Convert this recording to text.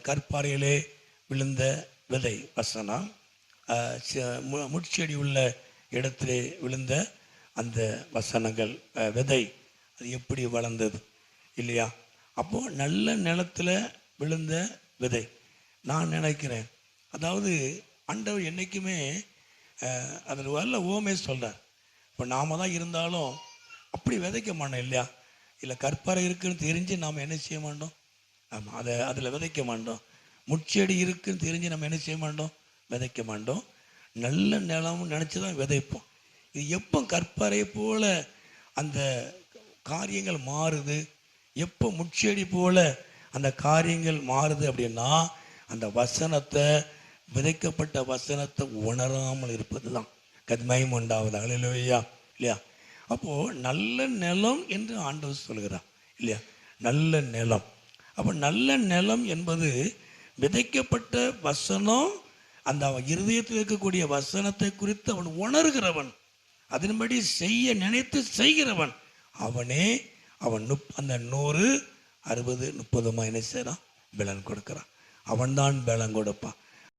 கற்பாறையிலே விழுந்த விதை வசனம், முட்செடி உள்ள இடத்திலே விழுந்த அந்த வசனங்கள் விதை அது எப்படி வளர்ந்தது இல்லையா? அப்போது நல்ல நிலத்தில் விழுந்த விதை. நான் நினைக்கிறேன், அதாவது ஆண்டவர் என்றைக்குமே அதில் வரல ஓமே சொல்கிறார். இப்போ நாம் தான் இருந்தாலும் அப்படி விதைக்க மாட்டோம் இல்லையா? இல்லை கற்பாறை இருக்குன்னு தெரிஞ்சு நாம் என்ன செய்ய மாட்டோம்? ஆமாம், அதில் விதைக்க மாட்டோம். முட்செடி இருக்குன்னு தெரிஞ்சு நம்ம என்ன செய்ய மாட்டோம்? விதைக்க மாட்டோம். நல்ல நிலம்னு நினச்சி தான் விதைப்போம். இது எப்போ கற்பாறை போல் அந்த காரியங்கள் மாறுது, எப்போ முட்செடி போல் அந்த காரியங்கள் மாறுது அப்படின்னா, அந்த வசனத்தை, விதைக்கப்பட்ட வசனத்தை உணராமல் இருப்பது தான். கத்மயம் உண்டாவது. அல்லேலூயா இல்லையா? அப்போது நல்ல நிலம் என்று ஆண்டவர் சொல்கிறார் இல்லையா? நல்ல நிலம். அப்போ நல்ல நிலம் என்பது விதைக்கப்பட்ட வசனம், அந்த இருதயத்தில் இருக்கக்கூடிய வசனத்தை குறித்து அவன் உணர்கிறவன், அதன்படி செய்ய நினைத்து செய்கிறவன், அவனே அவன் அந்த 100, 60, 30 என்ன செய்கிறான்? பலன் கொடுக்குறான். அவன்தான் பலன் கொடுப்பான்.